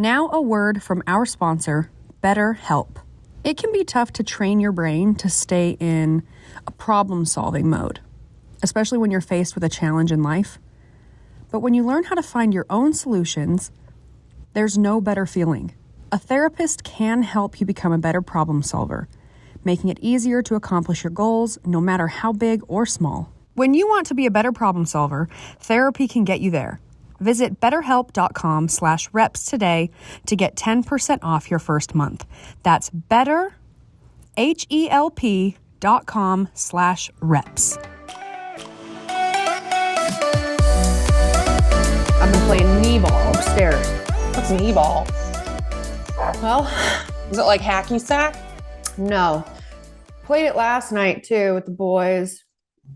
Now a word from our sponsor, BetterHelp. It can be tough to train your brain to stay in a problem-solving mode, especially when you're faced with a challenge in life. But when you learn how to find your own solutions, there's no better feeling. A therapist can help you become a better problem solver, making it easier to accomplish your goals, no matter how big or small. When you want to be a better problem solver, therapy can get you there. Visit betterhelp.com /reps today to get 10% off your first month. That's betterhelp.com /reps. I've been playing knee ball upstairs. What's knee ball? Well, Is it like hacky sack? no. Played it last night too with the boys.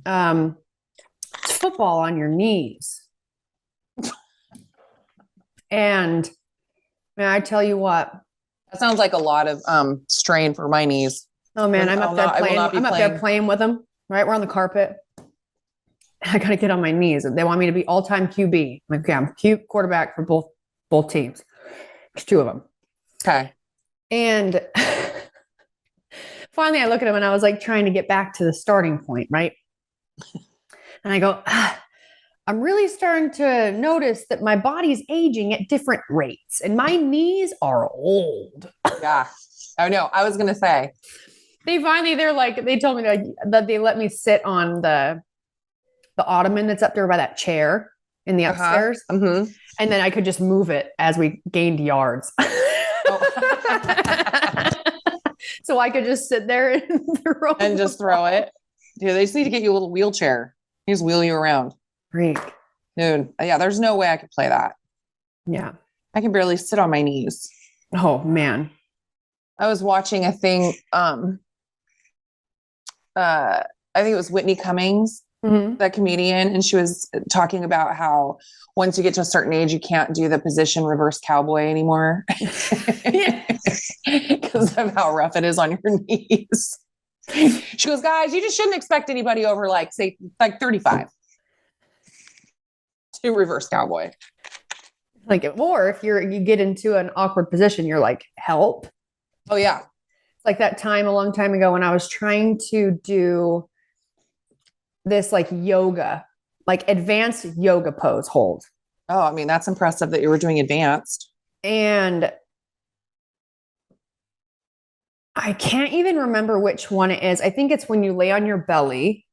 It's football on your knees. And man, I tell you what. That sounds like a lot of strain for my knees. Oh man, I'm up there playing with them. Right, we're on the carpet. I gotta get on my knees. They want me to be all-time QB. I'm like, okay, I'm quarterback for both teams. There's two of them. Okay. And finally, I look at him and I was like trying to get back to the starting point, right? And I go, I'm really starting to notice that my body's aging at different rates and my knees are old. Yeah. I know. I was going to say. They told me that they let me sit on the ottoman that's up there by that chair in the upstairs. Mm-hmm. And then I could just move it as we gained yards. So I could just sit there and throw it. Dude, they just need to get you a little wheelchair. They just wheel you around. Freak. Dude, yeah, there's no way I could play that. Yeah. I can barely sit on my knees. Oh, man. I was watching a thing. I think it was Whitney Cummings, that comedian, and she was talking about how once you get to a certain age, you can't do the position reverse cowboy anymore because of how rough it is on your knees. She goes, guys, you just shouldn't expect anybody over say 35 to reverse cowboy. Or if you get into an awkward position, you're like, help. Oh yeah. It's like that time a long time ago when I was trying to do this yoga, advanced yoga pose hold. Oh, I mean, that's impressive that you were doing advanced. And I can't even remember which one it is. I think it's when you lay on your belly.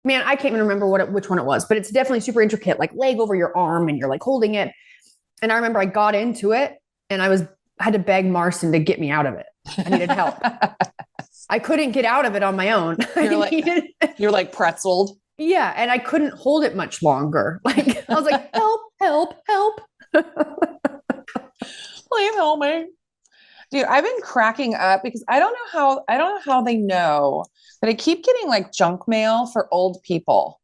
Man, I can't even remember which one it was, but it's definitely super intricate, leg over your arm and you're holding it. And I remember I got into it and I had to beg Marston to get me out of it. I needed help. I couldn't get out of it on my own. You're pretzeled. Yeah. And I couldn't hold it much longer. I was like, help. Please help me. Dude, I've been cracking up because I don't know how they know, but I keep getting junk mail for old people.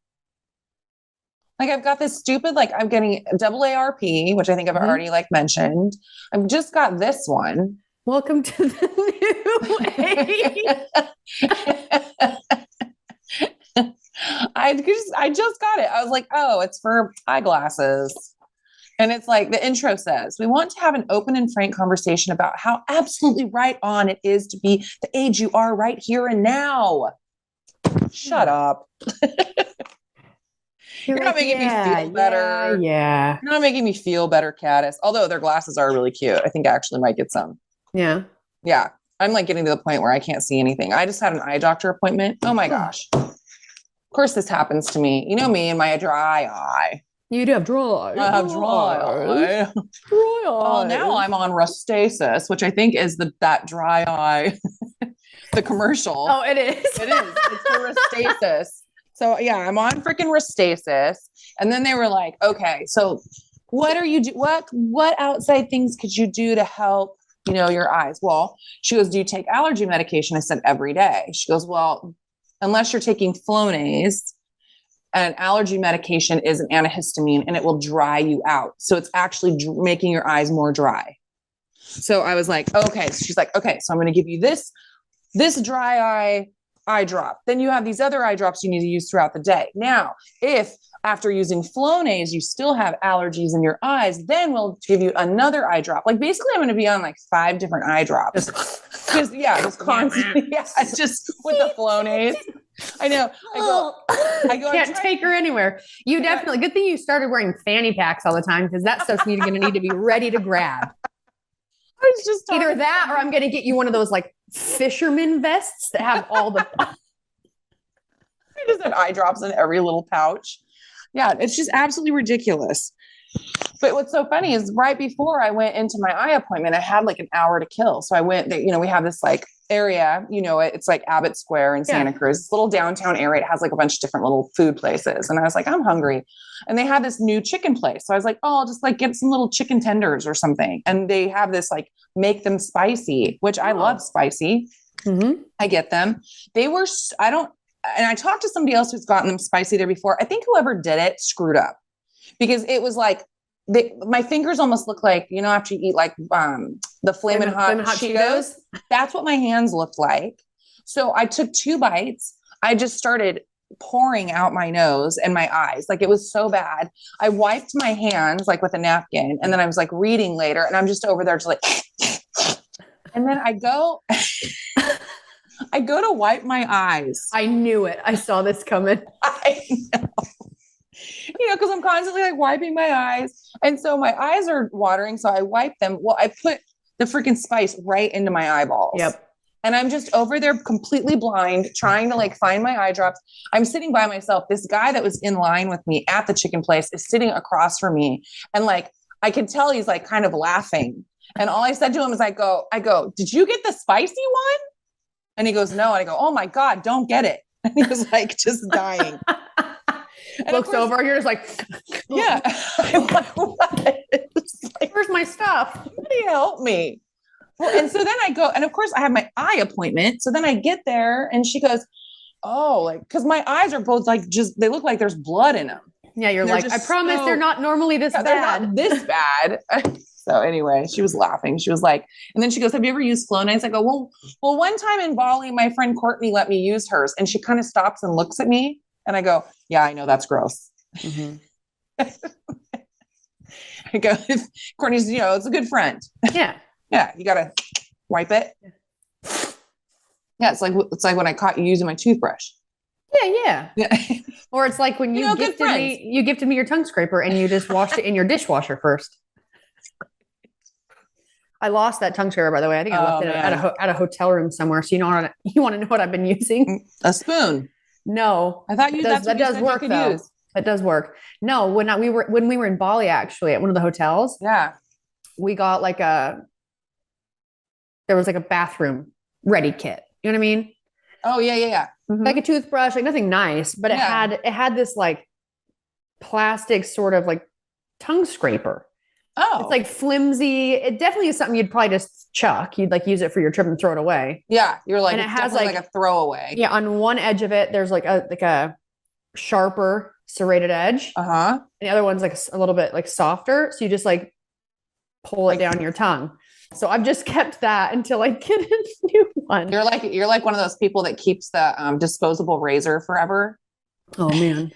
I've got this stupid, I'm getting AARP, which I think I've already mentioned. I've just got this one. Welcome to the new age. I just got it. I was like, oh, it's for eyeglasses. And it's the intro says, we want to have an open and frank conversation about how absolutely right on it is to be the age you are right here and now. Shut up. You're not making me feel better. Yeah. You're not making me feel better, Caddis. Although their glasses are really cute. I think I actually might get some. Yeah. Yeah. I'm getting to the point where I can't see anything. I just had an eye doctor appointment. Oh my gosh. Of course this happens to me. You know me and my dry eye. You do have dry. I have dry eye. Dry eye. Well, now I'm on Restasis, which I think is that dry eye, the commercial. Oh, it is. It is. It's for Restasis. So yeah, I'm on freaking Restasis. And then they were like, okay, so what are you what outside things could you do to help, your eyes? Well, she goes, do you take allergy medication? I said, every day. She goes, well, unless you're taking Flonase, an allergy medication is an antihistamine and it will dry you out. So it's actually making your eyes more dry. So I was like, okay. So she's like, okay, so I'm going to give you this dry eye drop. Then you have these other eye drops you need to use throughout the day. Now, if after using Flonase, you still have allergies in your eyes. Then we'll give you another eye drop. Like basically I'm going to be on like 5 different eye drops. Just constantly. Yeah, just with the Flonase. I know. I can't take her anywhere. You definitely, good thing you started wearing fanny packs all the time because that stuff's going to need to be ready to grab. I was just either that or I'm going to get you one of those like fisherman vests that have all the. I just have eye drops in every little pouch. Yeah, it's just absolutely ridiculous. But what's so funny is right before I went into my eye appointment, I had like an hour to kill. So I went there, we have this like area, it's like Abbott Square in Santa Cruz, this little downtown area. It has like a bunch of different little food places. And I was like, I'm hungry. And they had this new chicken place. So I was like, oh, I'll just like get some little chicken tenders or something. And they have this like, make them spicy, which I love spicy. Mm-hmm. I get them. And I talked to somebody else who's gotten them spicy there before. I think whoever did it screwed up because it was like, my fingers almost look like, after you eat like the Flamin' Hot Cheetos, that's what my hands looked like. So I took 2 bites. I just started pouring out my nose and my eyes. Like it was so bad. I wiped my hands like with a napkin. And then I was like reading later and I'm just over there just like, and then I go to wipe my eyes. I knew it. I saw this coming. I know. Because I'm constantly like wiping my eyes. And so my eyes are watering. So I wipe them. Well, I put the freaking spice right into my eyeballs. Yep. And I'm just over there completely blind, trying to like find my eye drops. I'm sitting by myself. This guy that was in line with me at the chicken place is sitting across from me. And like, I can tell he's like kind of laughing. And all I said to him is I go, did you get the spicy one? And he goes, no. And I go, oh my God, don't get it. And he was like, just dying. And looks over, you're just like, yeah. I'm like, what? Like, where's my stuff? Somebody help me. Well, and so then I go, and of course I have my eye appointment. So then I get there and she goes, oh, like, because my eyes are both like, they look like there's blood in them. Yeah. You're like, I promise they're not normally this bad. They're not this bad. So anyway, she was laughing. She was like, and then she goes, have you ever used Flonase? I go, well, one time in Bali, my friend Courtney let me use hers. And she kind of stops and looks at me. And I go, yeah, I know that's gross. Mm-hmm. I go, Courtney's, it's a good friend. Yeah. Yeah. You got to wipe it. Yeah. It's like when I caught you using my toothbrush. Yeah. Or it's like when you gifted me your tongue scraper and you just washed it in your dishwasher first. I lost that tongue scraper, by the way. I think I left it at a hotel room somewhere. So you want to know what I've been using? A spoon. No, I thought that does work though. Use. It does work. No, when we were in Bali, actually at one of the hotels. Yeah. We got there was like a bathroom ready kit. You know what I mean? Oh yeah. Mm-hmm. Like a toothbrush, like nothing nice, but it had this like plastic sort of like tongue scraper. Oh, it's like flimsy. It definitely is something you'd probably just chuck. You'd like use it for your trip and throw it away. Yeah. You're like, and it has like a throwaway. Yeah. On one edge of it, there's like a sharper serrated edge. Uh-huh. And the other one's like a little bit like softer. So you just like pull it down your tongue. So I've just kept that until I get a new one. You're like one of those people that keeps the disposable razor forever. Oh man.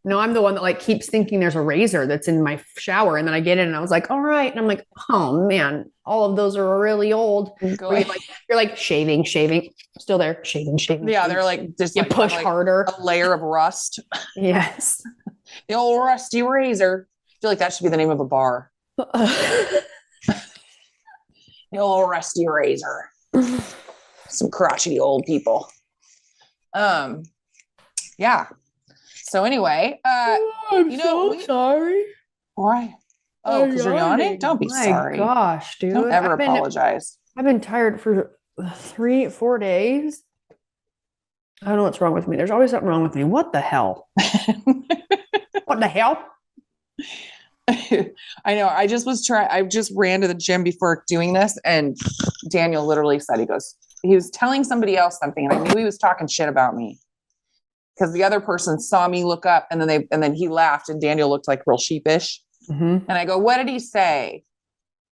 No, I'm the one that like keeps thinking there's a razor that's in my shower. And then I get it and I was like, all right. And I'm like, oh man, all of those are really old. You're like shaving, still there, shaving. Yeah. They're like, just you push harder. A layer of rust. Yes. The old rusty razor. I feel like that should be the name of a bar. The old rusty razor. Some crotchety old people. Yeah. So anyway, I'm so sorry. Why? Oh, because you're yawning? Don't be sorry. Gosh, dude. Don't ever apologize. I've been tired for 3-4 days. I don't know what's wrong with me. There's always something wrong with me. What the hell? What the hell? I know. I just ran to the gym before doing this, and Daniel literally said, he was telling somebody else something, and I knew he was talking shit about me. Because the other person saw me look up and then he laughed and Daniel looked like real sheepish. Mm-hmm. And I go, what did he say?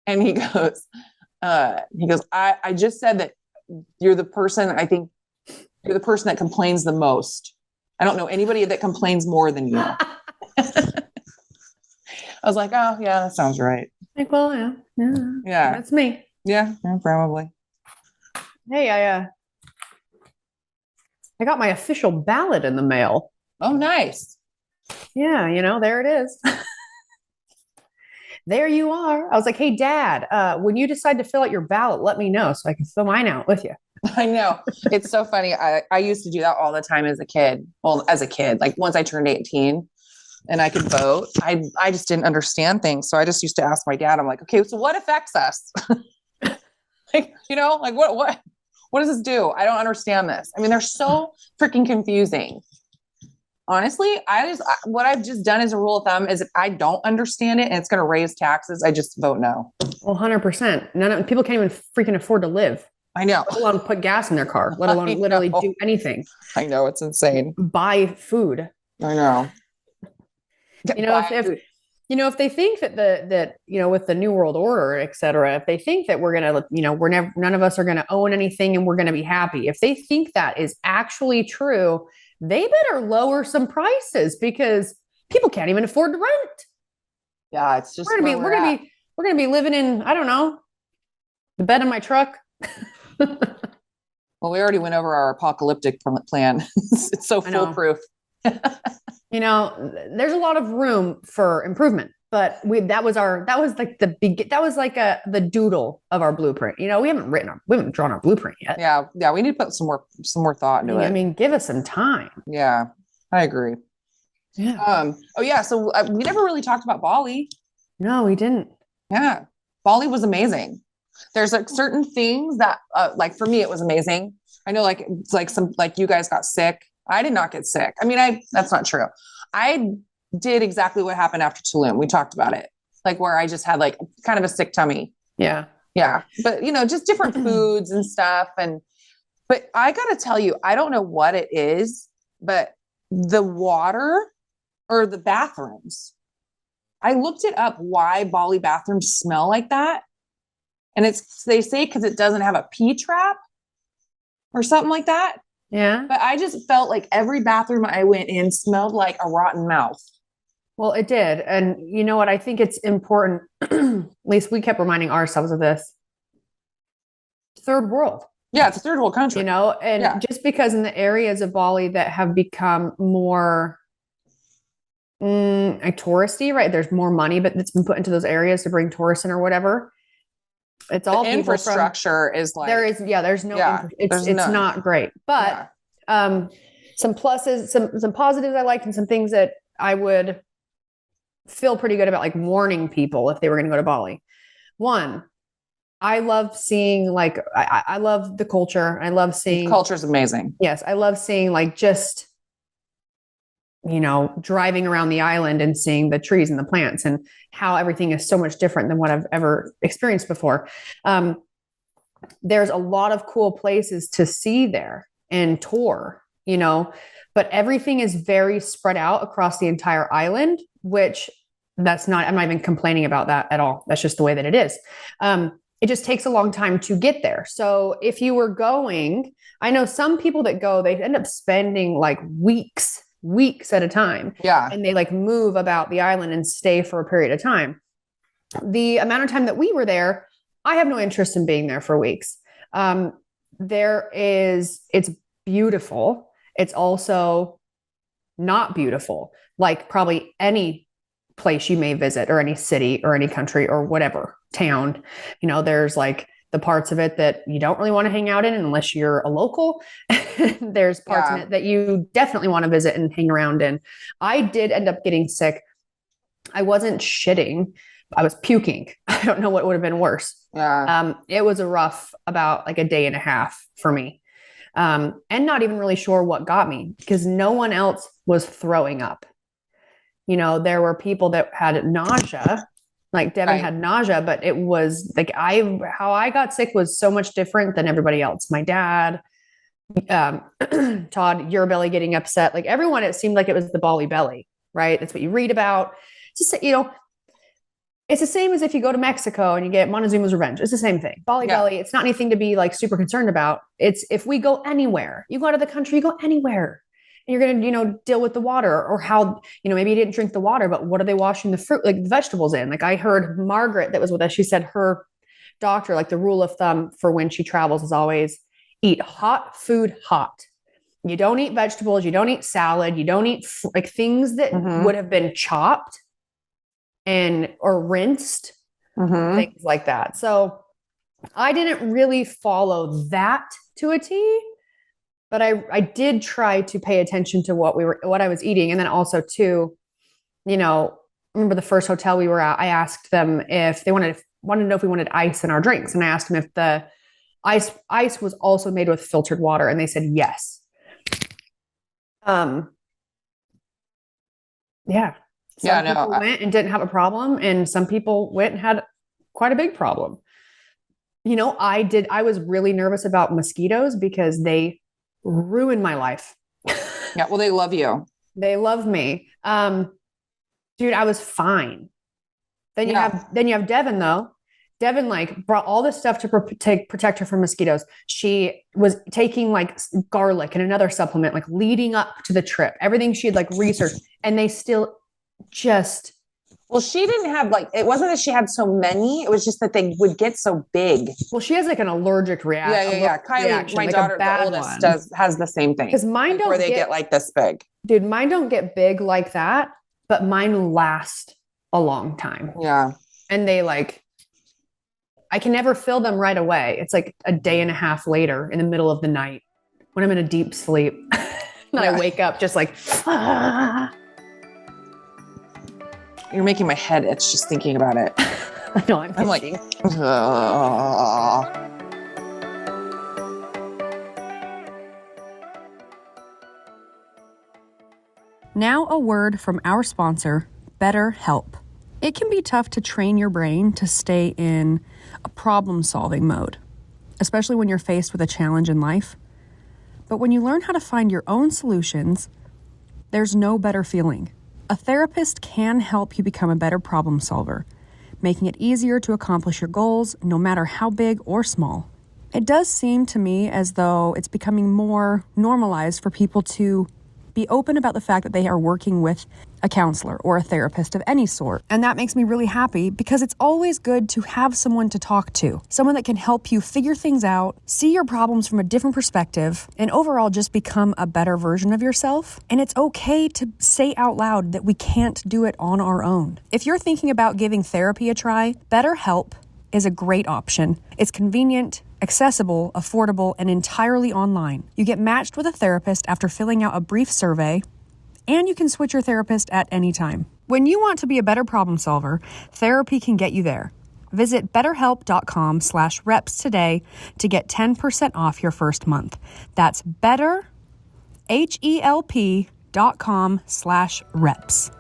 And he goes, I just said that you're the person that complains the most. I don't know anybody that complains more than you. I was like, oh yeah, that sounds right. Like, well, yeah, that's me. Yeah, probably. Hey, I got my official ballot in the mail. Oh, nice. Yeah, there it is. There you are. I was like, hey, Dad, when you decide to fill out your ballot, let me know so I can fill mine out with you. I know. It's so funny. I used to do that all the time as a kid. Well, as a kid, like once I turned 18 and I could vote, I just didn't understand things. So I just used to ask my dad, I'm like, okay, so what affects us? Like, like what does this do? I don't understand this. I mean, they're so freaking confusing. Honestly, what I've just done as a rule of thumb is if I don't understand it and it's going to raise taxes, I just vote no. Well, 100%. People can't even freaking afford to live. I know. Let alone put gas in their car, let alone literally do anything. I know. It's insane. Buy food. I know. If they think that with the New World Order, et cetera, if they think that we're going to, none of us are going to own anything and we're going to be happy. If they think that is actually true, they better lower some prices because people can't even afford to rent. Yeah. It's just, we're going to be living in, I don't know, the bed in my truck. Well, we already went over our apocalyptic plan. It's so foolproof. There's a lot of room for improvement, but that was like the doodle of our blueprint. We haven't drawn our blueprint yet. Yeah. We need to put some more thought into it. I mean, give us some time. Yeah, I agree. Yeah. So we never really talked about Bali. No, we didn't. Yeah. Bali was amazing. There's like certain things that, like for me, it was amazing. I know like you guys got sick. I did not get sick. I mean, that's not true. I did exactly what happened after Tulum. We talked about it, like where I just had like kind of a sick tummy. Yeah. Yeah. But just different foods and stuff. But I got to tell you, I don't know what it is, but the water or the bathrooms, I looked it up why Bali bathrooms smell like that. And they say because it doesn't have a pee trap or something like that. Yeah. But I just felt like every bathroom I went in smelled like a rotten mouth. Well, it did. And you know what? I think it's important, at least we kept reminding ourselves of this. Third world. Yeah, it's a third world country. Just because in the areas of Bali that have become more touristy, right? There's more money, but it's been put into those areas to bring tourists in or whatever. It's all infrastructure is like there's no it's not great, but some pluses, some positives I liked, and some things that I would feel pretty good about, like warning people if they were going to go to Bali. One, I love seeing I love the culture. I love seeing the culture is amazing. Yes, I love seeing just driving around the island and seeing the trees and the plants and how everything is so much different than what I've ever experienced before. There's a lot of cool places to see there and tour, but everything is very spread out across the entire island, which I'm not even complaining about that at all. That's just the way that it is. It just takes a long time to get there. So if you were going, I know some people that go, they end up spending like weeks at a time. Yeah. And they move about the island and stay for a period of time. The amount of time that we were there, I have no interest in being there for weeks. It's beautiful. It's also not beautiful. Like probably any place you may visit or any city or any country or whatever town, there's like the parts of it that you don't really want to hang out in unless you're a local. There's parts in it that you definitely want to visit and hang around in. I did end up getting sick. I wasn't shitting. I was puking. I don't know what would have been worse. Yeah. It was a rough about like a day and a half for me. And not even really sure what got me because no one else was throwing up. There were people that had nausea. Like Devin had nausea, but it was like how I got sick was so much different than everybody else. My dad, Todd, your belly getting upset, like everyone, it seemed like it was the Bali belly, right? That's what you read about. Just, it's the same as if you go to Mexico and you get Montezuma's Revenge. It's the same thing. Bali belly. It's not anything to be like super concerned about. It's if we go anywhere, you go out of the country, you go anywhere. you're going to, deal with the water, or how, maybe you didn't drink the water, but what are they washing the fruit, like the vegetables in? Like I heard Margaret that was with us. She said her doctor, like the rule of thumb for when she travels is always eat hot food hot. You don't eat vegetables. You don't eat salad. You don't eat like things that would have been chopped or rinsed, things like that. So I didn't really follow that to a T, but I did try to pay attention to what I was eating. And then also too, remember the first hotel we were at, I asked them if they wanted to know if we wanted ice in our drinks. And I asked them if the ice was also made with filtered water. And they said, yes. Yeah. Some people went and didn't have a problem. And some people went and had quite a big problem. I was really nervous about mosquitoes because they ruined my life. Yeah. Well, they love you. They love me. Dude, I was fine. Then you have Devin though. Devin like brought all this stuff to protect her from mosquitoes. She was taking like garlic and another supplement, like leading up to the trip, everything she had like researched, and they still just. Well, she didn't have it wasn't that she had so many. It was just that they would get so big. Well, she has like an allergic reaction. Yeah. Kylie, my daughter, the oldest, has the same thing. Because mine don't get like this big. Dude, mine don't get big like that, but mine last a long time. Yeah. And they I can never fill them right away. It's like a day and a half later in the middle of the night when I'm in a deep sleep. And I wake up just like, ah. You're making my head itch just thinking about it. I know, I'm like, Now a word from our sponsor, BetterHelp. It can be tough to train your brain to stay in a problem-solving mode, especially when you're faced with a challenge in life. But when you learn how to find your own solutions, there's no better feeling. A therapist can help you become a better problem solver, making it easier to accomplish your goals, no matter how big or small. It does seem to me as though it's becoming more normalized for people to be open about the fact that they are working with a counselor or a therapist of any sort. And that makes me really happy because it's always good to have someone to talk to, someone that can help you figure things out, see your problems from a different perspective, and overall just become a better version of yourself. And it's okay to say out loud that we can't do it on our own. If you're thinking about giving therapy a try, BetterHelp is a great option. It's convenient, accessible, affordable, and entirely online. You get matched with a therapist after filling out a brief survey, and you can switch your therapist at any time. When you want to be a better problem solver, therapy can get you there. Visit betterhelp.com /reps today to get 10% off your first month. That's betterhelp.com /reps.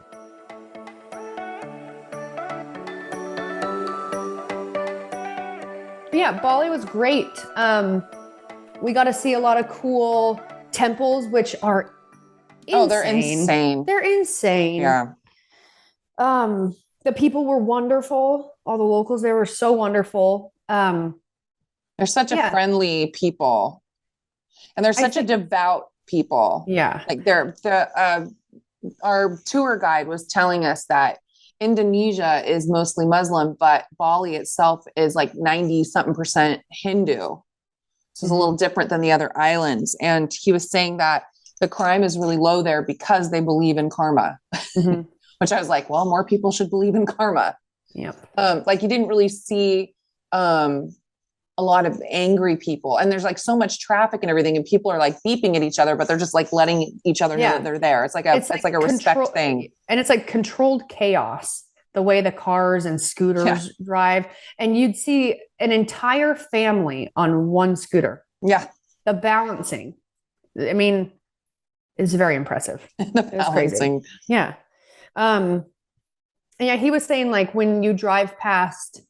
Yeah, Bali was great. We got to see a lot of cool temples, which are insane. Oh, they're insane. They're insane. Yeah. The people were wonderful. All the locals there were so wonderful. They're such a friendly people, and they're such a devout people. Yeah. Like our tour guide was telling us that Indonesia is mostly Muslim, but Bali itself is like 90-something% Hindu. So it's a little different than the other islands. And he was saying that the crime is really low there because they believe in karma, which I was like, well, more people should believe in karma. Yep. You didn't really see a lot of angry people, and there's like so much traffic and everything, and people are like beeping at each other, but they're just like letting each other know that they're there. It's like a respect thing. And it's like controlled chaos, the way the cars and scooters drive. And you'd see an entire family on one scooter. Yeah. The balancing. I mean, it's very impressive. The balancing. Crazy. Yeah. And yeah, he was saying like when you drive past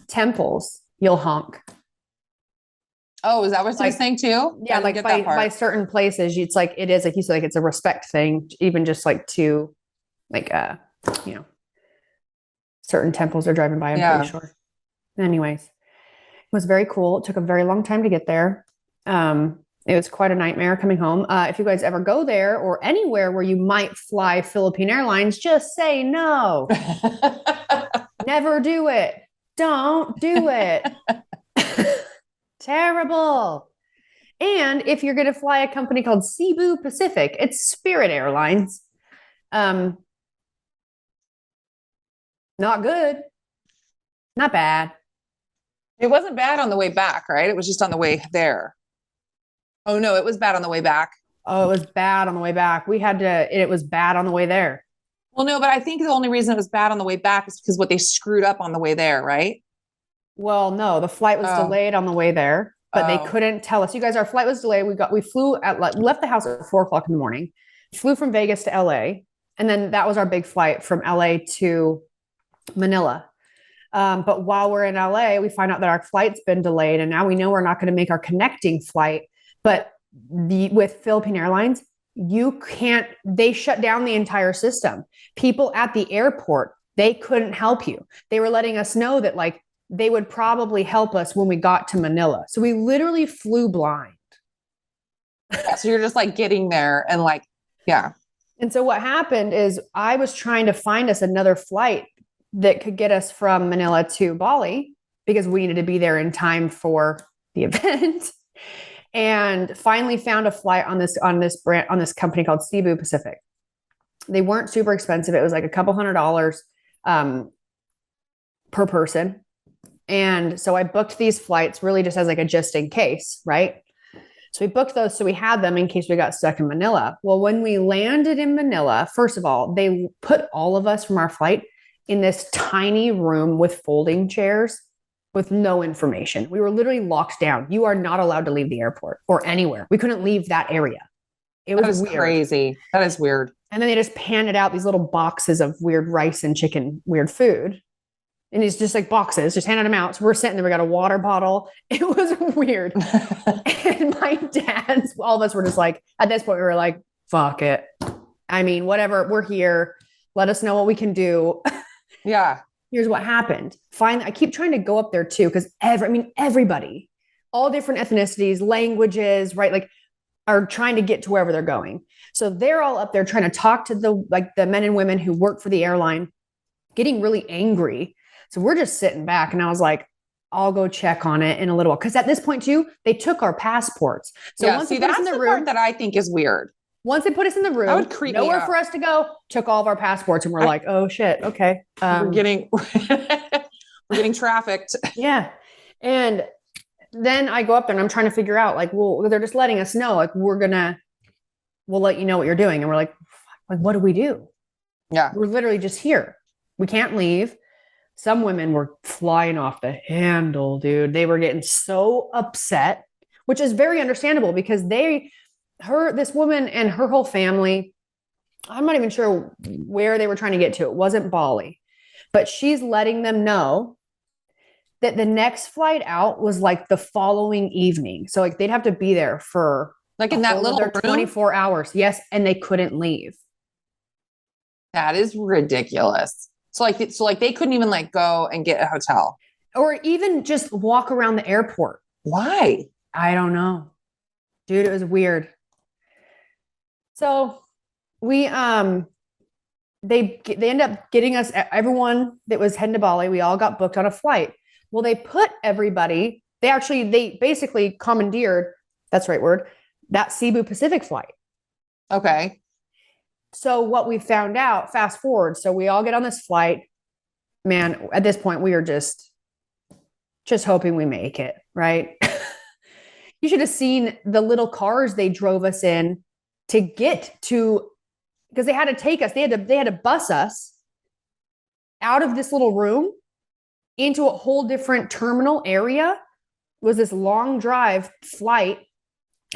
temples, you'll honk. Oh, is that what he was saying too? Yeah, like by certain places, it's like it is like you said, like it's a respect thing, even just like to like certain temples are driving by, I'm pretty sure. Anyways, it was very cool. It took a very long time to get there. It was quite a nightmare coming home. If you guys ever go there or anywhere where you might fly Philippine Airlines, just say no. Never do it. Don't do it. Terrible. And if you're going to fly a company called Cebu Pacific, it's Spirit Airlines. Not good. Not bad. It wasn't bad on the way back, right? It was just on the way there. Oh no, it was bad on the way back. Oh, it was bad on the way back. It was bad on the way there. Well, no, but I think the only reason it was bad on the way back is because what they screwed up on the way there, right? Well, no, the flight was delayed on the way there, but they couldn't tell us. You guys, our flight was delayed. We left the house at 4:00 in the morning, flew from Vegas to LA. And then that was our big flight from LA to Manila. But while we're in LA, we find out that our flight's been delayed. And now we know we're not going to make our connecting flight. But with Philippine Airlines, they shut down the entire system. People at the airport, they couldn't help you. They were letting us know that like they would probably help us when we got to Manila. So we literally flew blind. So you're just like getting there and like, yeah. And so what happened is I was trying to find us another flight that could get us from Manila to Bali because we needed to be there in time for the event. And finally found a flight on this company called Cebu Pacific. They weren't super expensive. It was like a couple $100 per person. And so I booked these flights really just as like a just in case, right? So we booked those. So we had them in case we got stuck in Manila. Well, when we landed in Manila, first of all, they put all of us from our flight in this tiny room with folding chairs with no information. We were literally locked down. You are not allowed to leave the airport or anywhere. We couldn't leave that area. It was weird. Crazy. That is weird. And then they just handed out these little boxes of weird rice and chicken, weird food. And it's just like boxes, just handed them out. So we're sitting there, we got a water bottle. It was weird. And my dad's, all of us were just like, at this point, we were like, fuck it. I mean, whatever, we're here. Let us know what we can do. Yeah. Here's what happened. Finally, I keep trying to go up there too, because everybody, all different ethnicities, languages, right? Like are trying to get to wherever they're going. So they're all up there trying to talk to the men and women who work for the airline, getting really angry. So we're just sitting back and I was like, I'll go check on it in a little while. Cause at this point too, they took our passports. So yeah, once see, they put us that's in the the room, part that I think is weird. once they put us in the room, that would creep nowhere me out. for us to go, took all of our passports and we're like, oh shit. Okay. We're getting trafficked. Yeah. And then I go up there and I'm trying to figure out like, well, they're just letting us know, like, we'll let you know what you're doing. And we're like, what do we do? Yeah. We're literally just here. We can't leave. Some women were flying off the handle, dude. They were getting so upset, which is very understandable because this woman and her whole family, I'm not even sure where they were trying to get to. It wasn't Bali, but she's letting them know that the next flight out was like the following evening. So like they'd have to be there for like in that little room? 24 hours. Yes. And they couldn't leave. That is ridiculous. So like they couldn't even like go and get a hotel or even just walk around the airport. Why? I don't know, dude. It was weird. So we, they end up getting us, everyone that was heading to Bali, we all got booked on a flight. Well, they put everybody, they basically commandeered, that's the right word, that Cebu Pacific flight. Okay. So what we found out, fast forward, so we all get on this flight, man, at this point, we are just hoping we make it, right? You should have seen the little cars they drove us in to get to, because they had to take us, they had to bus us out of this little room into a whole different terminal area. It was this long drive flight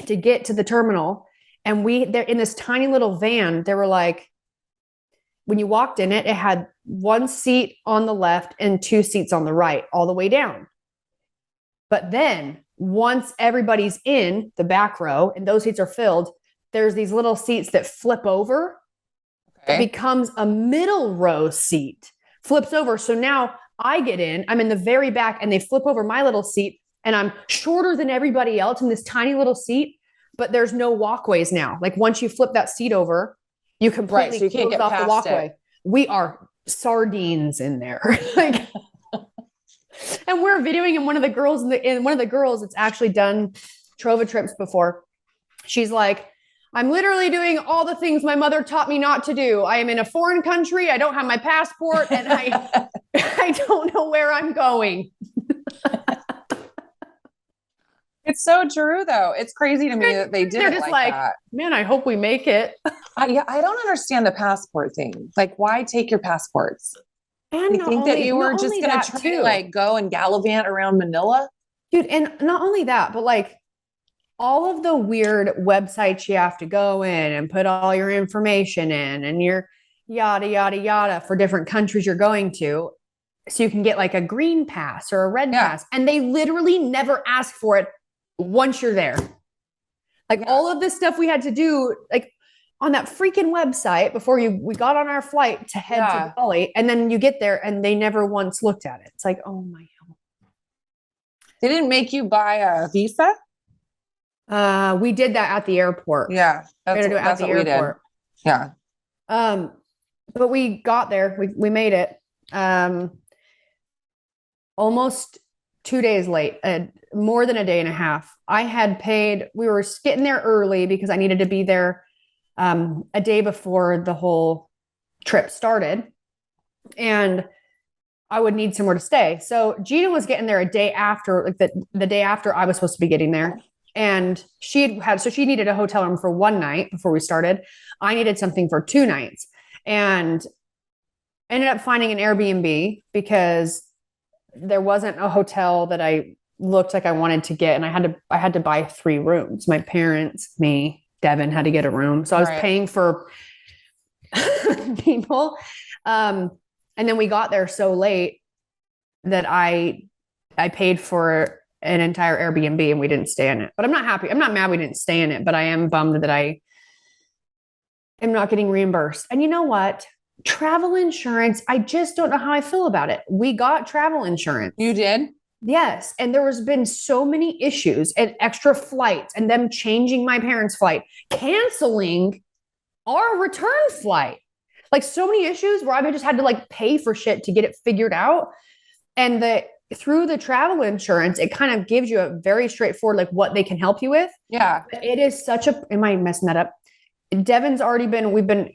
to get to the terminal. And they're in this tiny little van. They were like, when you walked in it, it had one seat on the left and two seats on the right, all the way down. But then once everybody's in the back row and those seats are filled, there's these little seats that flip over. Okay. It becomes a middle row seat, flips over. So now I get in, I'm in the very back and they flip over my little seat and I'm shorter than everybody else in this tiny little seat. but there's no walkways now. Like once you flip that seat over, you completely so you can't close get off the past walkway. it. We are sardines in there. Like, and we're videoing, and one of the girls it's actually done Trova trips before. She's like, I'm literally doing all the things my mother taught me not to do. I am in a foreign country. I don't have my passport, and I don't know where I'm going. It's so true, though. It's crazy to me that they did They're it just like that. Man, I hope we make it. I don't understand the passport thing. Like, why take your passports? And You think that you were just going to try to like go and gallivant around Manila? Dude, and not only that, but like all of the weird websites you have to go in and put all your information in and your yada, yada, yada for different countries you're going to. So you can get like a green pass or a red pass. And they literally never ask for it once you're there. Like all of this stuff we had to do, like on that freaking website before we got on our flight to head to Bali. And then you get there and they never once looked at it. It's like, oh my God. They didn't make you buy a visa? We did that at the airport. Yeah. That's what we did. Yeah. But we got there. We made it. Almost 2 days late, more than a day and a half. I had paid, we were getting there early because I needed to be there a day before the whole trip started. And I would need somewhere to stay. So Jeanna was getting there a day after, like the day after I was supposed to be getting there. And she needed a hotel room for one night before we started. I needed something for 2 nights and ended up finding an Airbnb because there wasn't a hotel that I looked like I wanted to get. And I had to buy 3 rooms. My parents, me, Devin had to get a room. So I was paying for people. And then we got there so late that I paid for an entire Airbnb and we didn't stay in it. But I'm not happy. I'm not mad we didn't stay in it, but I am bummed that I am not getting reimbursed. And you know what? Travel insurance, I just don't know how I feel about it. We got travel insurance. You did? Yes. And there has been so many issues and extra flights and them changing my parents' flight, canceling our return flight. Like so many issues where I just had to like pay for shit to get it figured out. And through the travel insurance, it kind of gives you a very straightforward, like what they can help you with. Yeah. But it is am I messing that up? Devin's we've been,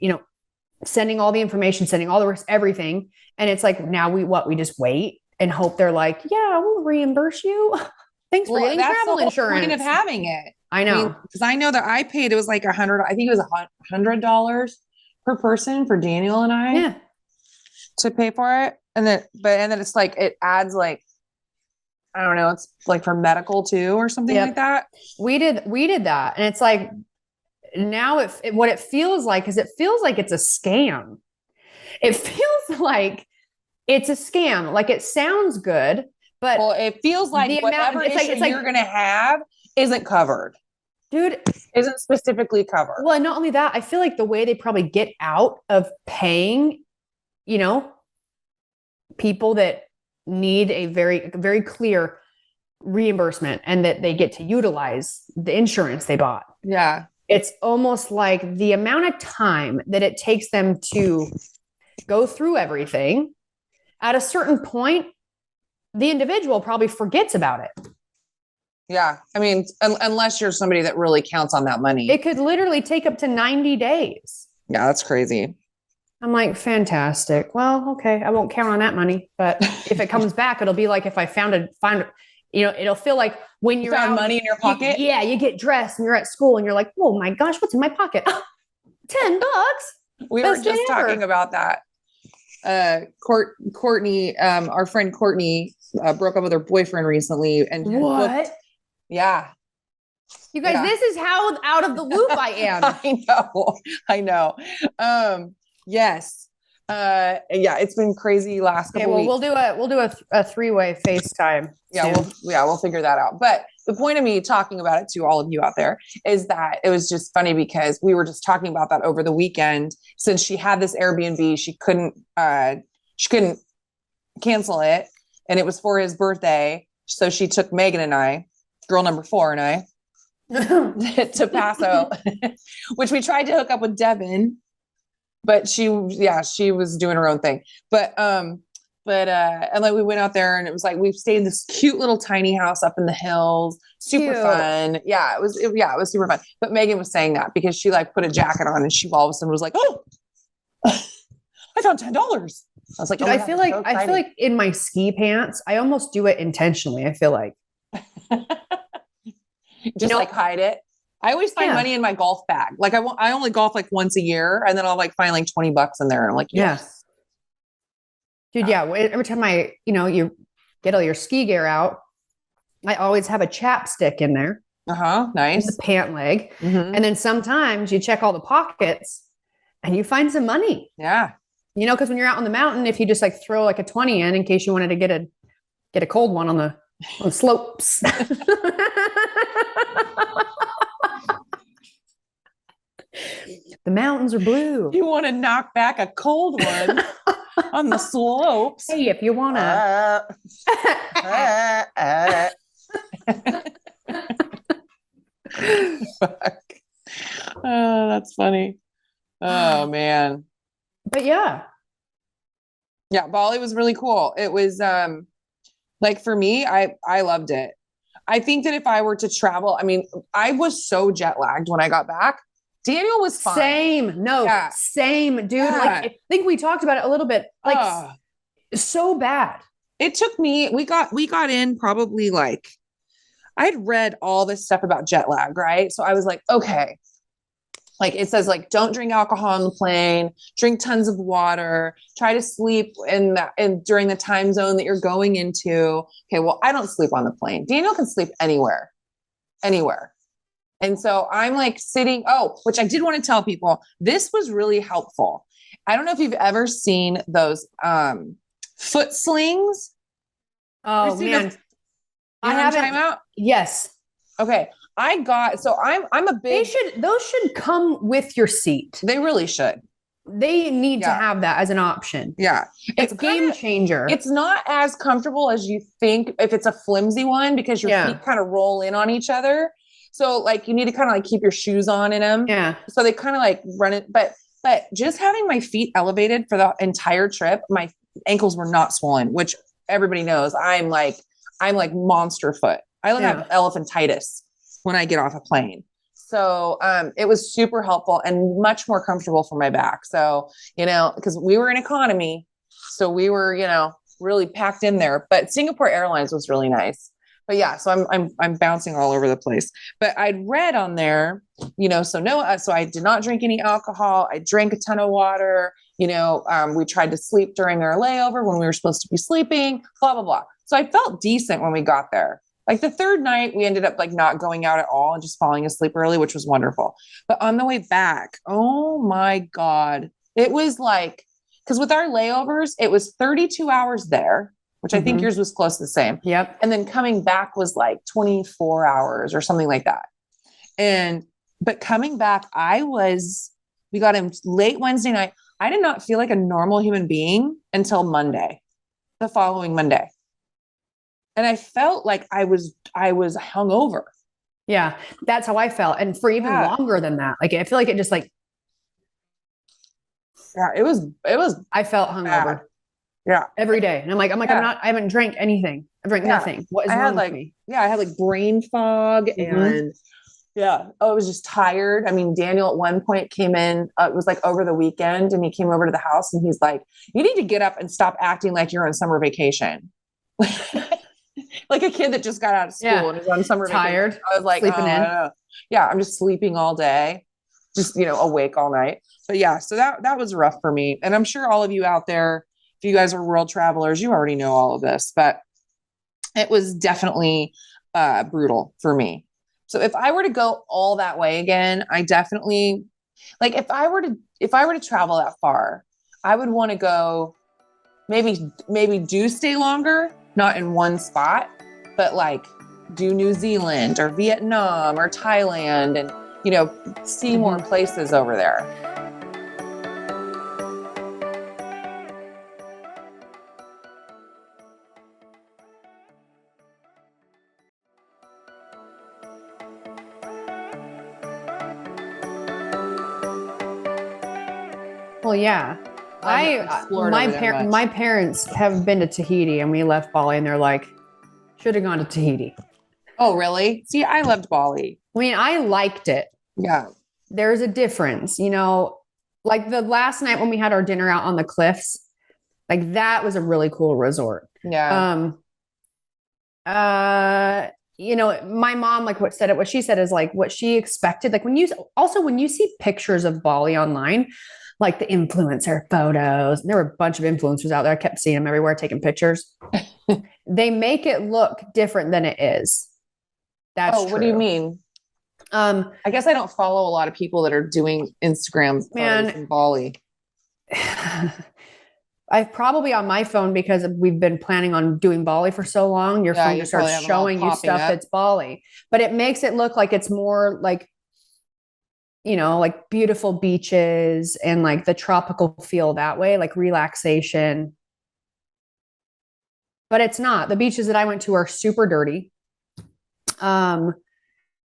sending all the information, sending all the rest, everything. And it's like, now we just wait and hope they're like, yeah, we'll reimburse you. Thanks for getting travel insurance. Point of having it. I know. Because I know that I paid, it was like $100, I think it was $100 per person for Daniel and I to pay for it. And then it's like, it adds like, I don't know, it's like for medical too or something like that. We did that. And it's like, now what it feels like is it's a scam. It feels like it's a scam. Like it sounds good, but it feels like whatever issue you're going to have isn't covered. Dude, isn't specifically covered. Well, and not only that, I feel like the way they probably get out of paying, people that need a very, very clear reimbursement and that they get to utilize the insurance they bought. Yeah. It's almost like the amount of time that it takes them to go through everything at a certain point, the individual probably forgets about it. Yeah. I mean, unless you're somebody that really counts on that money. It could literally take up to 90 days. Yeah, that's crazy. I'm like, fantastic. Well, okay. I won't count on that money, but if it comes back, it'll be like if I find it'll feel like when you're found money in your pocket. You get dressed and you're at school and you're like, oh my gosh, what's in my pocket? $10. We were just talking about that. Courtney, our friend Courtney, broke up with her boyfriend recently and what? Yeah. You guys, this is how out of the loop I am. I know. Yes. It's been crazy last couple weeks. We'll do a 3-way FaceTime. We'll figure that out. But the point of me talking about it to all of you out there is that it was just funny because we were just talking about that over the weekend. Since she had this Airbnb, she couldn't cancel it, and it was for his birthday. So she took Megan and I, girl number 4, and I, to Paso, which we tried to hook up with Devin, but she was doing her own thing. And like we went out there and it was like, we stayed in this cute little tiny house up in the hills, super fun. Yeah, it was super fun. But Megan was saying that because she like put a jacket on and she all of a sudden was like, oh, I found $10. I was like, Dude, oh my I God, feel that's like so I feel like in my ski pants, I almost do it intentionally. I feel like just like hide it. I always find money in my golf bag. Like I only golf like once a year and then I'll like find like $20 in there. And I'm like, yes. Dude, yeah. Every time you get all your ski gear out, I always have a chapstick in there. Nice. In the pant leg. Mm-hmm. And then sometimes you check all the pockets and you find some money. Yeah. Because when you're out on the mountain, if you just like throw like a 20 in case you wanted to get a cold one on the slopes. The mountains are blue. You want to knock back a cold one on the slopes. Hey, if you want to. Fuck. Oh, that's funny. Oh, man. But yeah. Yeah, Bali was really cool. It was like for me, I loved it. I think that if I were to travel, I mean, I was so jet lagged when I got back. Daniel was fine. Same, dude. Yeah. Like I think we talked about it a little bit. Like so bad. It took me, we got in probably like, I'd read all this stuff about jet lag, right? So I was like, okay. Like it says, like, don't drink alcohol on the plane, drink tons of water, try to sleep during the time zone that you're going into. Okay. Well, I don't sleep on the plane. Daniel can sleep anywhere. And so I'm like sitting, which I did want to tell people, this was really helpful. I don't know if you've ever seen those foot slings. Oh man. I haven't. Time out? Yes. Okay. I'm a big. Those should come with your seat. They really should. They need to have that as an option. Yeah. It's a game changer. It's not as comfortable as you think if it's a flimsy one because your feet kind of roll in on each other. So like you need to kind of like keep your shoes on in them. Yeah. So they kind of like run it. But just having my feet elevated for the entire trip, my ankles were not swollen, which everybody knows. I'm like monster foot. I have elephantitis when I get off a plane. So it was super helpful and much more comfortable for my back. So, because we were in economy, so we were, really packed in there, but Singapore Airlines was really nice. But yeah, so I'm bouncing all over the place, but I'd read on there, so I did not drink any alcohol. I drank a ton of water, we tried to sleep during our layover when we were supposed to be sleeping, blah, blah, blah. So I felt decent when we got there. Like the third night, we ended up like not going out at all and just falling asleep early, which was wonderful. But on the way back, oh my God, it was like, because with our layovers, it was 32 hours there, which I think yours was close to the same. Yep. And then coming back was like 24 hours or something like that. But coming back, we got in late Wednesday night. I did not feel like a normal human being until the following Monday. And I felt like I was hungover. Yeah, that's how I felt. And for even longer than that, like, I feel like it just like, it was, I felt hungover. Yeah. Every day. And I'm like, I haven't drank anything. I drank nothing. What is wrong with me? Yeah. I had like brain fog and I was just tired. I mean, Daniel at one point came in, it was like over the weekend and he came over to the house and he's like, you need to get up and stop acting like you're on summer vacation. Like a kid that just got out of school and is on summer tired. Vacation. I was like, sleeping in. Yeah, I'm just sleeping all day, just awake all night. But yeah, so that was rough for me. And I'm sure all of you out there, if you guys are world travelers, you already know all of this, but it was definitely brutal for me. So if I were to go all that way again, I definitely like if I were to travel that far, I would want to go maybe do stay longer, not in one spot, but like do New Zealand or Vietnam or Thailand and, see more places over there. Well, yeah. My parents have been to Tahiti, and we left Bali, and they're like, should have gone to Tahiti. Oh, really? See, I loved Bali. I mean, I liked it. Yeah. There's a difference, you know, like the last night when we had our dinner out on the cliffs, like that was a really cool resort. Yeah. You know, my mom, like what she said is like what she expected. Like when you see pictures of Bali online, like the influencer photos, and there were a bunch of influencers out there. I kept seeing them everywhere taking pictures. They make it look different than it is. That's true. What do you mean? I guess I don't follow a lot of people that are doing Instagram photos in Bali. I've probably on my phone because we've been planning on doing Bali for so long. Your phone just starts showing you stuff that's Bali, but it makes it look like it's more like, you know, like beautiful beaches and like the tropical feel that way, like relaxation. But it's not. The beaches that I went to are super dirty. And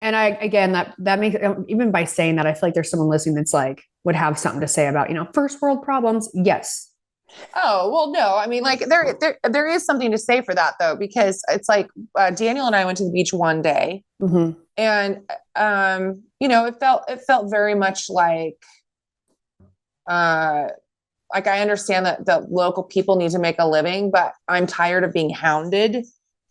that makes, even by saying that, I feel like there's someone listening that's like, would have something to say about, you know, first world problems. Yes. Oh, well, no, I mean, like there is something to say for that though, because it's like, Daniel and I went to the beach one day and, you know, it felt very much like I understand that the local people need to make a living, but I'm tired of being hounded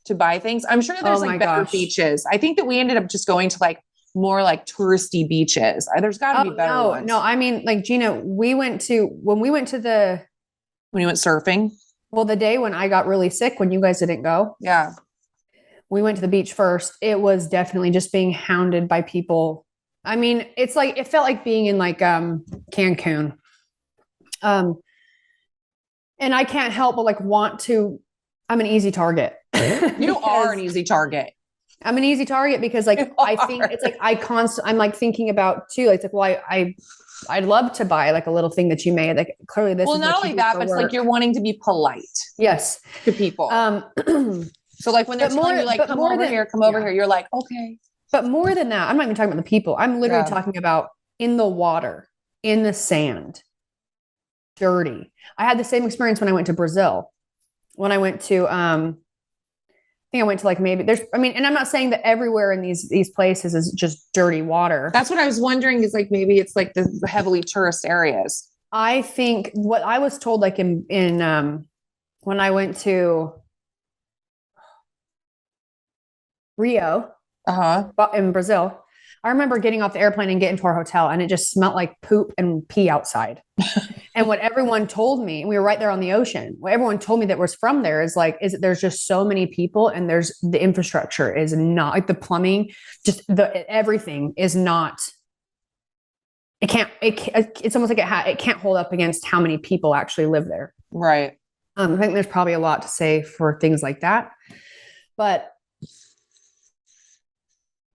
to buy things. I'm sure there's better beaches. I think that we ended up just going to like more like touristy beaches. There's got to be better ones. No, I mean, like Gina, when we went surfing. Well, the day when I got really sick, when you guys didn't go. Yeah. We went to the beach first. It was definitely just being hounded by people. I mean, it's like, it felt like being in like, Cancun. And I can't help but like I'm an easy target. You are an easy target. I'm an easy target because like, I think it's like, I'm like thinking about too, like, well, I'd love to buy like a little thing that you made. Like clearly this. Well, not only that, but it's like you're wanting to be polite. Yes. To people. So like when they're telling you like, come over here, you're like, okay. But more than that, I'm not even talking about the people. I'm literally talking about in the water, in the sand, dirty. I had the same experience when I went to Brazil. When I went to, I think I went to like and I'm not saying that everywhere in these places is just dirty water. That's what I was wondering is like, maybe it's like the heavily tourist areas. I think what I was told, like in when I went to Rio, in Brazil, I remember getting off the airplane and getting to our hotel and it just smelled like poop and pee outside. And what everyone told me, we were right there on the ocean. What everyone told me that was from there is there's just so many people and the infrastructure is not like the plumbing, everything is not, it's almost like it can't hold up against how many people actually live there. Right. I think there's probably a lot to say for things like that, but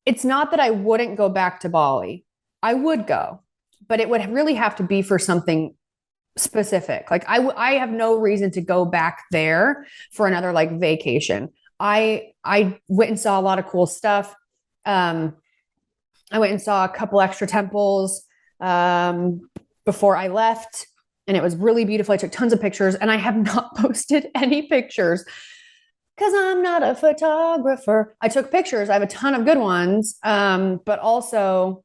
it's not that I wouldn't go back to Bali. I would go, but it would really have to be for something specific. Like I have no reason to go back there for another like vacation. I went and saw a lot of cool stuff. I went and saw a couple extra temples before I left, and it was really beautiful. I took tons of pictures, and I have not posted any pictures because I'm not a photographer. I took pictures. I have a ton of good ones. But also,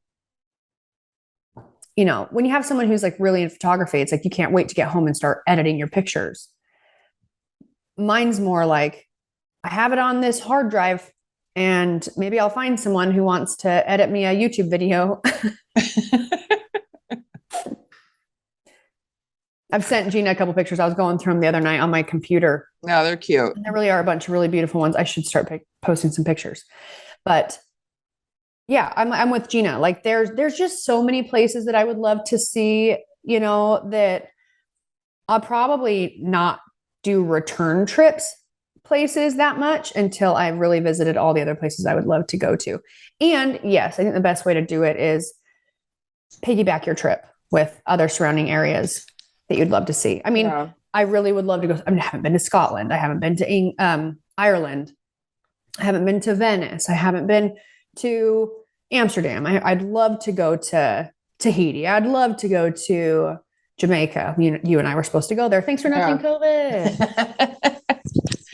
you know, when you have someone who's like really in photography, it's like, you can't wait to get home and start editing your pictures. Mine's more like, I have it on this hard drive and maybe I'll find someone who wants to edit me a YouTube video. I've sent Gina a couple pictures. I was going through them the other night on my computer. No, they're cute. And there really are a bunch of really beautiful ones. I should start posting some pictures. But yeah, I'm with Gina. Like there's just so many places that I would love to see, you know, that I'll probably not do return trips places that much until I really visited all the other places I would love to go to. And yes, I think the best way to do it is piggyback your trip with other surrounding areas that you'd love to see. I mean, yeah. I really would love to go. I haven't been to Scotland. I haven't been to Ireland. I haven't been to Venice. I haven't been to Amsterdam. I'd love to go to Tahiti. I'd love to go to Jamaica. You and I were supposed to go there. Thanks for nothing, COVID.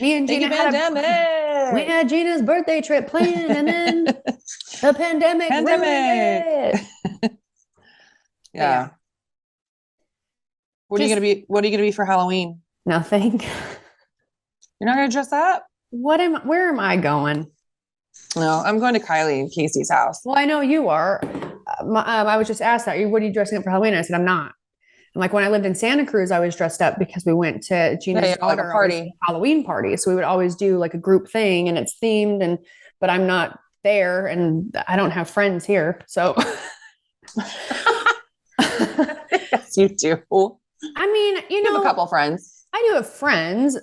Me and Gina we had Gina's birthday trip planned, and then the pandemic ruined it. Yeah. What are you gonna be for Halloween? Nothing. You're not gonna dress up? Where am I going? No, I'm going to Kylie and Casey's house. Well, I know you are. I was just asked that. What are you dressing up for Halloween? I said, I'm not. I'm like, when I lived in Santa Cruz, I was dressed up because we went to Gina's daughter like a party, Halloween party. So we would always do like a group thing, and it's themed. But I'm not there, and I don't have friends here. So yes, you do. I mean, you have a couple friends. I do have friends.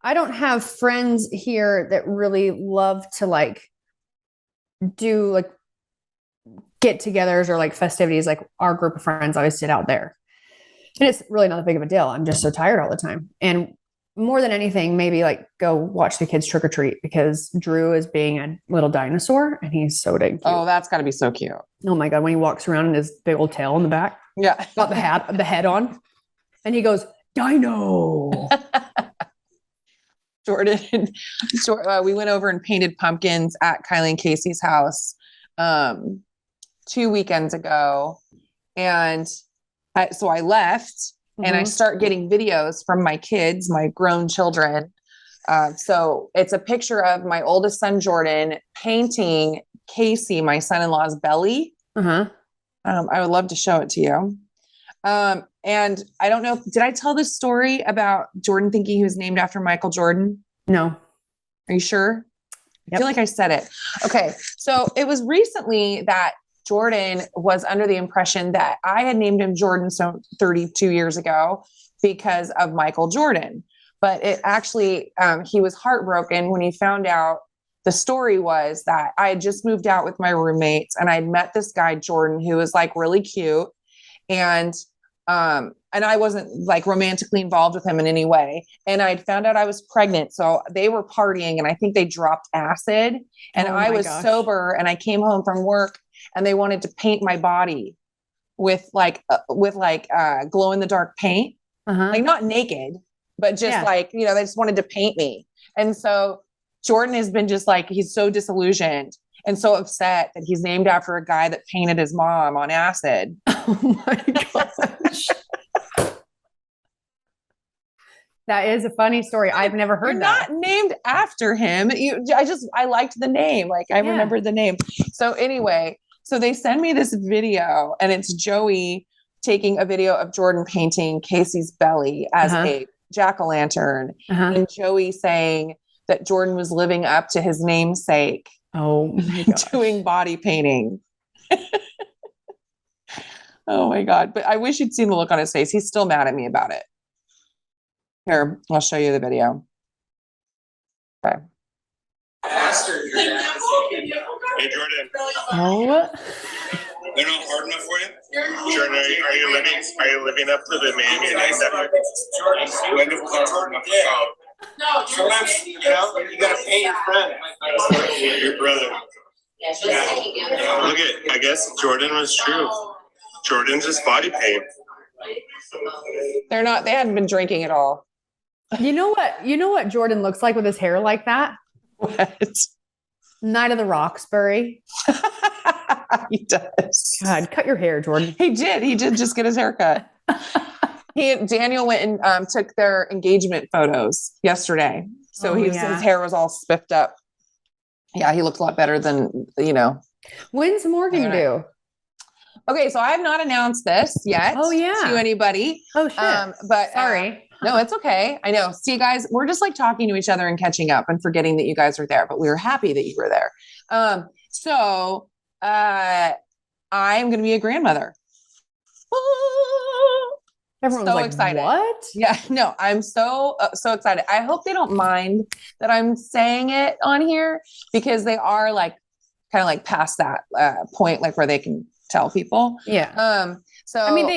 I don't have friends here that really love to like do like get-togethers or like festivities like our group of friends always did out there. And it's really not that big of a deal. I'm just so tired all the time. And more than anything, maybe like go watch the kids trick or treat because Drew is being a little dinosaur and he's so dang cute. Oh, that's got to be so cute. Oh my God. When he walks around in his big old tail in the back. Yeah. Got the head on. And he goes, Dino. Jordan, we went over and painted pumpkins at Kylie and Casey's house 2 weekends ago. And so I left and I start getting videos from my kids, my grown children. So it's a picture of my oldest son, Jordan, painting Casey, my son-in-law's belly. I would love to show it to you. And I don't know, did I tell this story about Jordan thinking he was named after Michael Jordan? No. Are you sure? Yep. I feel like I said it. Okay. So it was recently that Jordan was under the impression that I had named him Jordan 32 years ago because of Michael Jordan. But it actually, he was heartbroken when he found out the story was that I had just moved out with my roommates and I'd met this guy, Jordan, who was like really cute. And I wasn't like romantically involved with him in any way. And I'd found out I was pregnant. So they were partying and I think they dropped acid and I was sober and I came home from work and they wanted to paint my body with glow in the dark paint, like not naked, but just like, they just wanted to paint me. And so Jordan has been just like, he's so disillusioned and so upset that he's named after a guy that painted his mom on acid. Oh my gosh. That is a funny story. I've never heard that. Not named after him. I liked the name. Like I remembered the name. So anyway, so they send me this video and it's Joey taking a video of Jordan painting Casey's belly as a jack-o'-lantern and Joey saying that Jordan was living up to his namesake. Oh my gosh. Doing body painting. Oh my God. But I wish you'd seen the look on his face. He's still mad at me about it. Here, I'll show you the video. Okay. Hey, Jordan. Oh. They're not hard enough for you? Jordan, are you living up to the name you named after? Jordan was hard enough. No, sometimes, you gotta pay your friend. Your brother. Look at, I guess Jordan was true. Jordan's just body paint. They hadn't been drinking at all. You know what Jordan looks like with his hair like that? What? Night of the Roxbury. He does. God, cut your hair, Jordan. He did just get his hair cut. Daniel went and took their engagement photos yesterday. So his hair was all spiffed up. Yeah, he looked a lot better than, When's Morgan due? Okay, so I have not announced this yet to anybody. Oh, shit. But sorry. No, it's okay. I know. See, guys, we're just like talking to each other and catching up and forgetting that you guys are there, but we were happy that you were there. So I'm going to be a grandmother. Everyone's so like, excited. What? Yeah, no, I'm so excited. I hope they don't mind that I'm saying it on here because they are like kind of like past that point, like where they can tell people. Yeah. So I mean,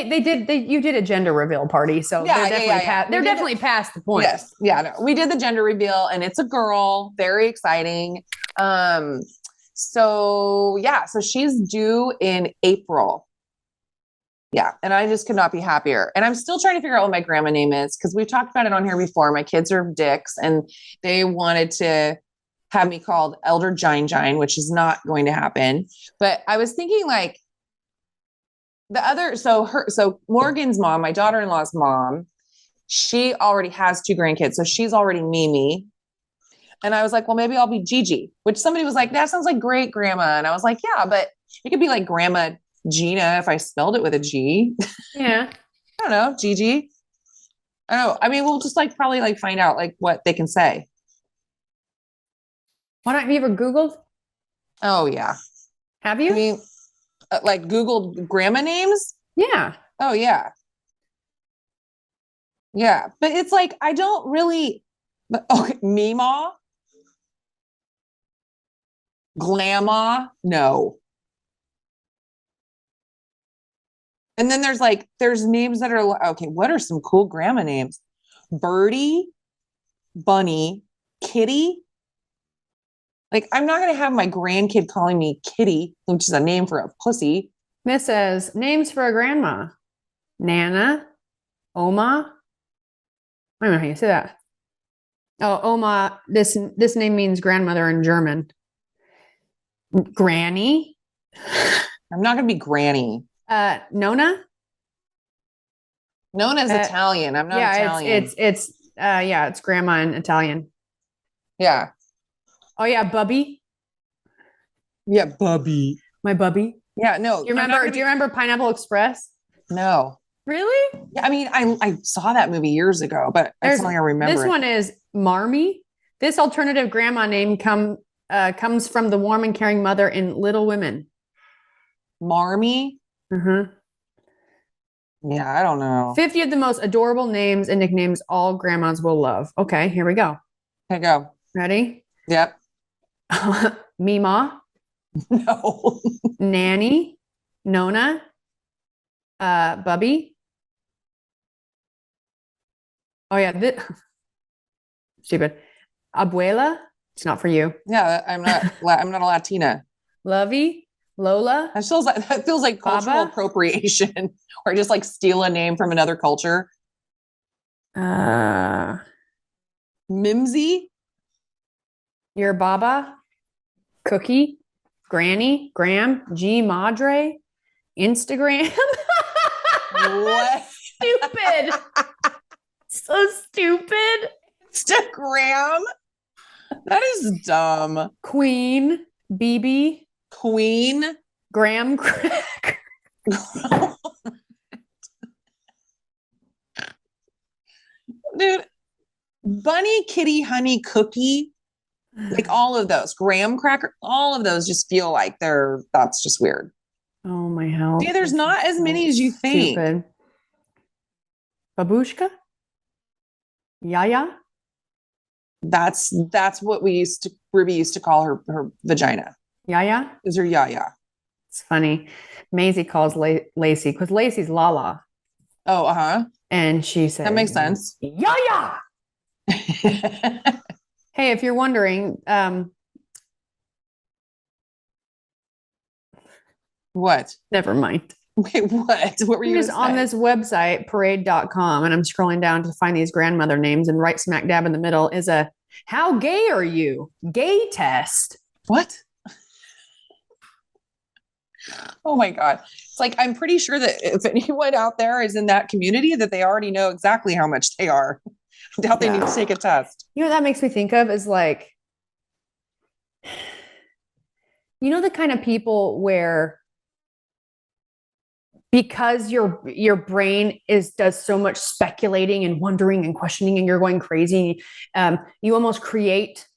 you did a gender reveal party, so they're definitely past the point. Yes. Yeah. No, we did the gender reveal and it's a girl, very exciting. So she's due in April. Yeah. And I just could not be happier. And I'm still trying to figure out what my grandma name is because we've talked about it on here before. My kids are dicks and they wanted to have me called Elder Gine, which is not going to happen. But I was thinking like so Morgan's mom, my daughter-in-law's mom, she already has 2 grandkids. So she's already Mimi. And I was like, well, maybe I'll be Gigi, which somebody was like, that sounds like great grandma. And I was like, yeah, but it could be like Grandma Gina if I spelled it with a G. Yeah. I don't know, Gigi. I don't know. I mean, we'll just like probably like find out like what they can say. Why not? Have you ever Googled? Oh yeah. Have you? I mean, like Googled grandma names. Yeah. Oh yeah. Yeah. But it's like, I don't really, okay, Mima, Glamma, no. And then there's names that are, okay, what are some cool grandma names? Birdie, Bunny, Kitty. Like, I'm not going to have my grandkid calling me Kitty, which is a name for a pussy. Miss says, names for a grandma. Nana, Oma. I don't know how you say that. Oh, Oma. This name means grandmother in German. Granny. I'm not going to be Granny. Nona. Nona's Italian. I'm not Italian. It's grandma in Italian. Yeah. Oh yeah, Bubby. Yeah, Bubby. My Bubby. Yeah, no. Do you remember Pineapple Express? No. Really? Yeah, I mean, I saw that movie years ago, but that's not I remember. This one is Marmy. This alternative grandma name comes from the warm and caring mother in Little Women. Marmy? Mm-hmm. Yeah, I don't know. 50 of the most adorable names and nicknames all grandmas will love. Okay, here we go. Okay, go. Ready? Yep. Mima. No. Nanny. Nona. Bubby. Oh yeah, stupid. Abuela. It's not for you. Yeah, I'm not a Latina. Lovey. Lola. That feels like cultural Baba? appropriation, or just like steal a name from another culture. Mimsy. Your Baba. Cookie. Granny. Graham. G Madre. Instagram. What? Stupid. So stupid. Instagram. That is dumb. Queen. BB. Queen. Graham Cracker. Dude, Bunny, Kitty, Honey, Cookie, like all of those, Graham Cracker, all of those just feel like that's just weird. Oh my hell. Yeah, there's not as many as you think. Stupid. Babushka? Yaya? That's what Ruby used to call her vagina. Yaya? Is her yaya. It's funny. Maisie calls Lacey because Lacey's Lala. Oh, uh-huh. And she said, that makes sense. Yaya. Hey, if you're wondering, what? Never mind. Wait, what? What were you just on this website, parade.com, and I'm scrolling down to find these grandmother names, and right smack dab in the middle is a how gay are you? Gay test. What? Oh my God. It's like, I'm pretty sure that if anyone out there is in that community, that they already know exactly how much they are. I doubt they need to take a test. You know what that makes me think of is like, you know, the kind of people where because your brain does so much speculating and wondering and questioning and you're going crazy, you almost create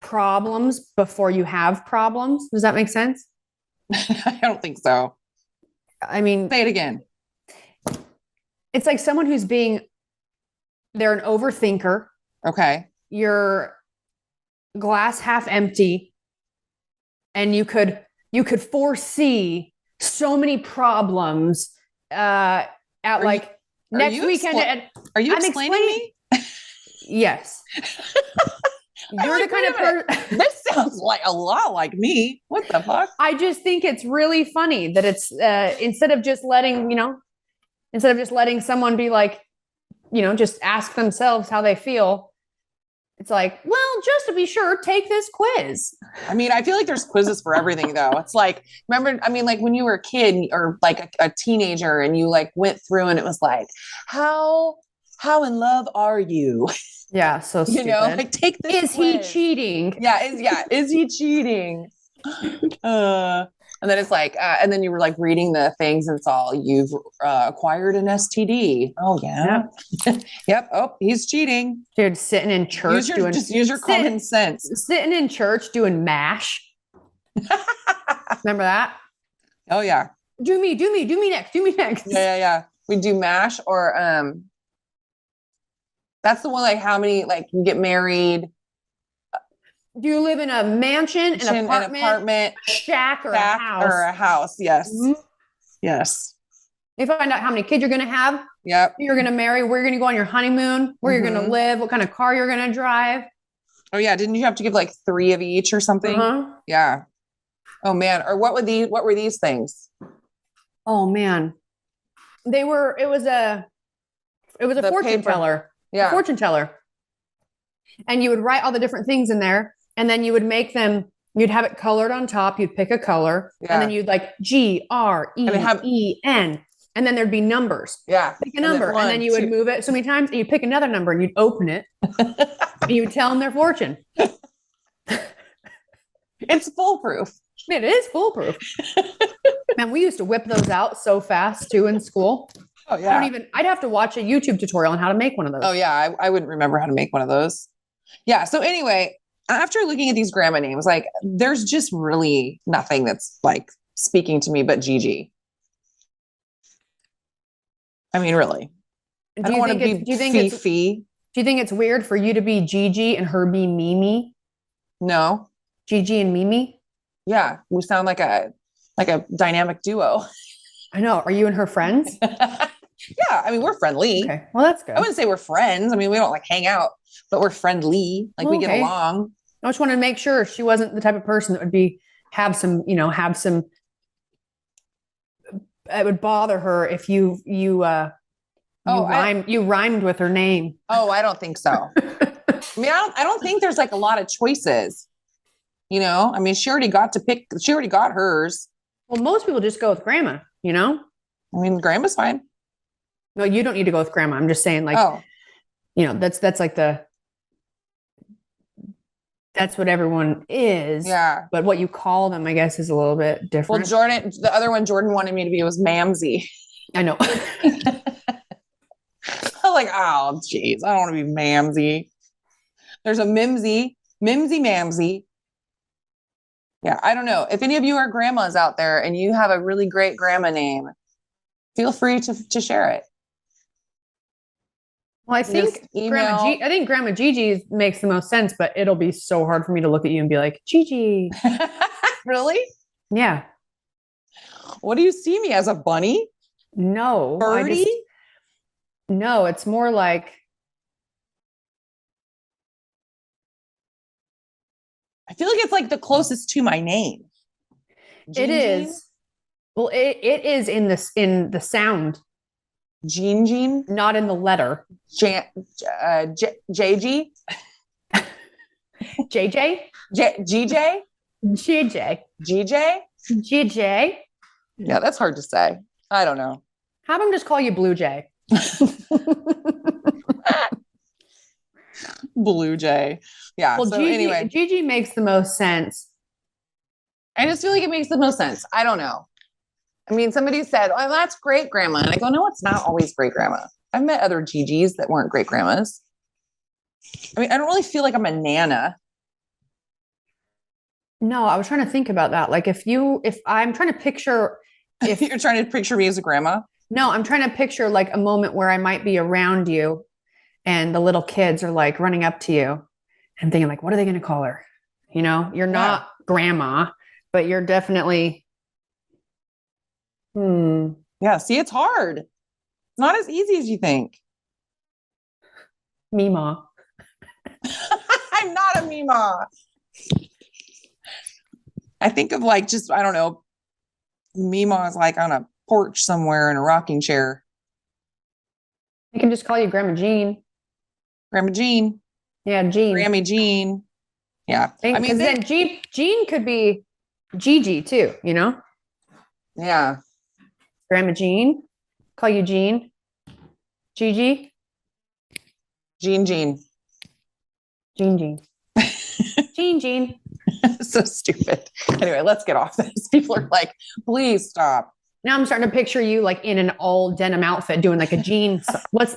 problems before you have problems. Does that make sense? I don't think so. I mean, say it again. It's like someone they're an overthinker. Okay. You're glass half empty. And you could foresee so many problems next weekend. Are you explaining me? Yes. You're the kind of person. This sounds like a lot like me. What the fuck? I just think it's really funny that it's instead of just letting someone be like, just ask themselves how they feel. It's like, well, just to be sure, take this quiz. I mean, I feel like there's quizzes for everything though. It's like, remember, I mean, like when you were a kid or like a teenager and you like went through and it was like, how in love are you? Yeah. So stupid. Like take this Is he quiz. cheating? Is he cheating? And then it's like, and then you were like reading the things and it's all, you've acquired an STD. Oh yeah. Yep. Oh, he's cheating. Dude, sitting in church use your common sense. Sitting in church doing MASH. Remember that? Oh yeah. Do me next. Yeah. We do MASH or that's the one like how many like you get married. Do you live in a mansion, an apartment, a shack, or a house? Or a house, yes. Mm-hmm. Yes. You find out how many kids you're going to have. Yep. Who you're going to marry, where you're going to go on your honeymoon, where you're going to live, what kind of car you're going to drive. Oh yeah, didn't you have to give like 3 of each or something? Uh-huh. Yeah. Oh man, or what were these things? Oh man. It was a fortune teller. Yeah. Fortune teller. And you would write all the different things in there. And then you would make them, you'd have it colored on top. You'd pick a color and then you'd like GREEN. And then there'd be numbers. Yeah. Pick a number. And then you would move it so many times and you pick another number and you'd open it. And you would tell them their fortune. It's foolproof. It is foolproof. Man, we used to whip those out so fast too in school. Oh yeah. I'd have to watch a YouTube tutorial on how to make one of those. Oh yeah. I wouldn't remember how to make one of those. Yeah. So anyway, after looking at these grandma names, like there's just really nothing that's like speaking to me but Gigi. I mean, really. I don't want to be Fifi. Do you think it's weird for you to be Gigi and her be Mimi? No. Gigi and Mimi? Yeah. We sound like a dynamic duo. I know. Are you and her friends? Yeah. I mean, we're friendly. Okay. Well, that's good. I wouldn't say we're friends. I mean, we don't like hang out, but we're friendly. Like we get along. I just wanted to make sure she wasn't the type of person that would have some, it would bother her if you rhymed with her name. Oh, I don't think so. I mean, I don't think there's like a lot of choices. I mean, she already got hers. Well, most people just go with grandma, I mean, grandma's fine. No, you don't need to go with grandma. I'm just saying that's like that's what everyone is. Yeah. But what you call them, I guess, is a little bit different. Well, the other one Jordan wanted me to be was Mamsie. I know. I was like, oh, geez, I don't want to be Mamsie. There's a Mimsy, Mamsie. Yeah, I don't know. If any of you are grandmas out there and you have a really great grandma name, feel free to share it. Well, I think Grandma Gigi makes the most sense, but it'll be so hard for me to look at you and be like, Gigi. Really? Yeah. What do you see me as, a bunny? No. Birdie? No, it's more like. I feel like it's like the closest to my name. It is. Well, it is in the sound. Jean? Not in the letter. JG? JJ? GJ? GJ? Yeah, that's hard to say. I don't know. Have them just call you Blue Jay. Blue Jay. Yeah. Well, so anyway, Gigi makes the most sense. I just feel like it makes the most sense. I don't know. I mean, somebody said, "Oh, that's great grandma." And I go, "No, it's not always great grandma." I've met other Gigis that weren't great grandmas. I mean, I don't really feel like I'm a nana. No, I was trying to think about that. Like if I'm trying to picture, if you're trying to picture me as a grandma. No, I'm trying to picture like a moment where I might be around you and the little kids are like running up to you and thinking like, what are they going to call her? You're not grandma, but you're definitely. Yeah. See, it's hard. It's not as easy as you think. Mima. I I'm not a Mima. I think of like, just, I don't know. Mima is like on a porch somewhere in a rocking chair. I can just call you Grandma Jean. Grandma Jean. Yeah, Jean. Grammy Jean. Yeah. I mean, then Jean could be Gigi too, you know? Yeah. Grandma Jean. Call you Jean. Gigi. Jean. Jean. Jean. So stupid. Anyway, let's get off this. People are like, please stop. Now I'm starting to picture you like in an all denim outfit doing like a jean. What's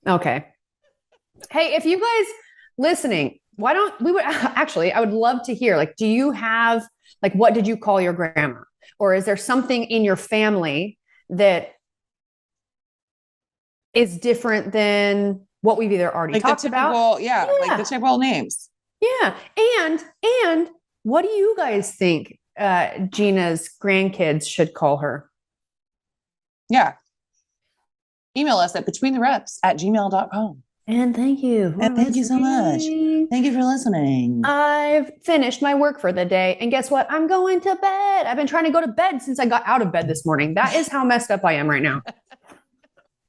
okay. Hey, if you guys listening, why don't we would actually, I would love to hear, like, do you have, like, what did you call your grandma? Or is there something in your family that is different than what we've either already like talked about? Yeah, like the typical names. Yeah. And what do you guys think Gina's grandkids should call her? Yeah. Email us at betweenthereps@gmail.com. And thank you. And thank you so much. Thank you for listening. I've finished my work for the day. And guess what? I'm going to bed. I've been trying to go to bed since I got out of bed this morning. That is how messed up I am right now.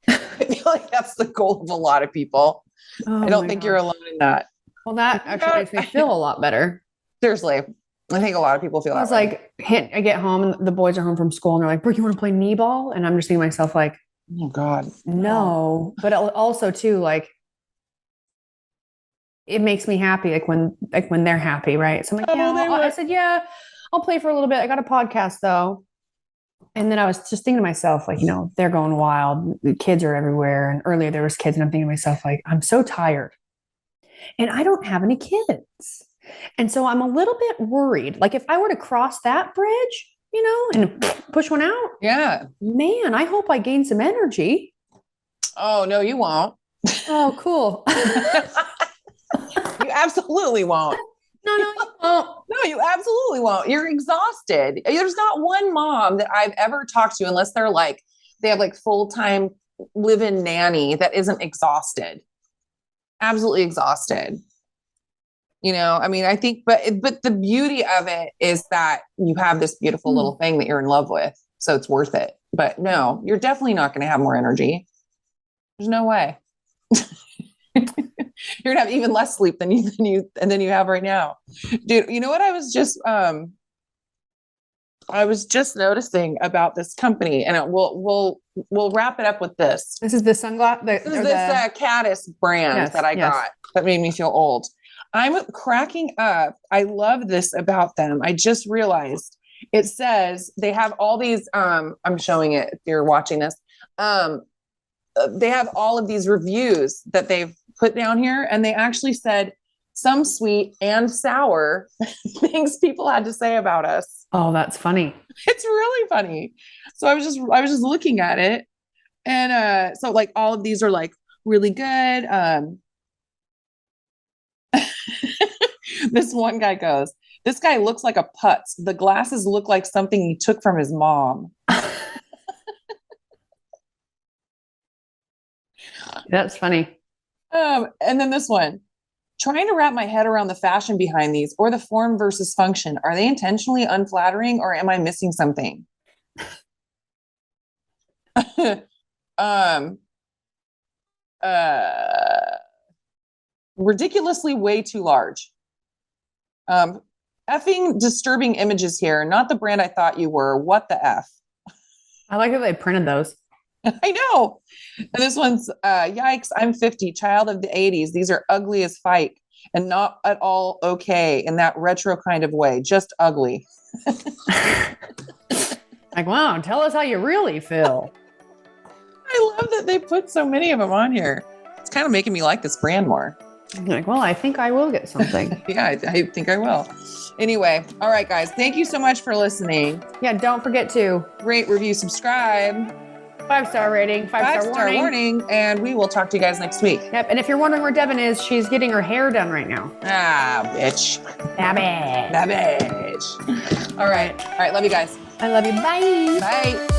I feel like that's the goal of a lot of people. Oh I don't think you're alone in that. Well, that actually makes me feel a lot better. Seriously. I think a lot of people feel I was like, I get home and the boys are home from school and they're like, Brooke, you want to play knee ball? And I'm just thinking to myself like, oh God. No. But also too, like, it makes me happy. Like when they're happy. Right. So I'm like, I said, yeah, I'll play for a little bit. I got a podcast though. And then I was just thinking to myself, like, you know, they're going wild. The kids are everywhere. And earlier there was kids and I'm thinking to myself, like, I'm so tired and I don't have any kids. And so I'm a little bit worried. Like if I were to cross that bridge, you know, and push one out. Yeah. Man, I hope I gain some energy. Oh, no, you won't. Oh, cool. You absolutely won't. No, you won't. No, you absolutely won't. You're exhausted. There's not one mom that I've ever talked to, unless they're like, they have like full-time live-in nanny that isn't exhausted. Absolutely exhausted. You know, I mean, I think, but the beauty of it is that you have this beautiful little thing that you're in love with. So it's worth it. But no, you're definitely not going to have more energy. There's no way. You're gonna have even less sleep than you have right now. Dude, you know what I was just noticing about this company, and we'll wrap it up with this. This is the sunglass. This is this Caddis brand that I got that made me feel old. I'm cracking up. I love this about them. I just realized it says they have all these, I'm showing it if you're watching this. They have all of these reviews that they've put down here. And they actually said some sweet and sour things people had to say about us. Oh, that's funny. It's really funny. So I was just looking at it. And so like all of these are like really good. This one guy goes, this guy looks like a putz. The glasses look like something he took from his mom. That's funny. And then this one, trying to wrap my head around the fashion behind these or the form versus function. Are they intentionally unflattering or am I missing something? Ridiculously way too large. Effing disturbing images here. Not the brand I thought you were. What the F? I like how they printed those. I know. And this one's, yikes, I'm 50, child of the 80s. These are ugly as fight and not at all okay in that retro kind of way. Just ugly. Like, wow, tell us how you really feel. I love that they put so many of them on here. It's kind of making me like this brand more. Like, well, I think I will get something. Yeah, I think I will. Anyway, all right, guys. Thank you so much for listening. Yeah, don't forget to rate, review, subscribe. 5-star rating, 5-star warning. And we will talk to you guys next week. Yep. And if you're wondering where Devin is, she's getting her hair done right now. Ah, bitch. That bitch. That bitch. All right. Love you guys. I love you. Bye. Bye.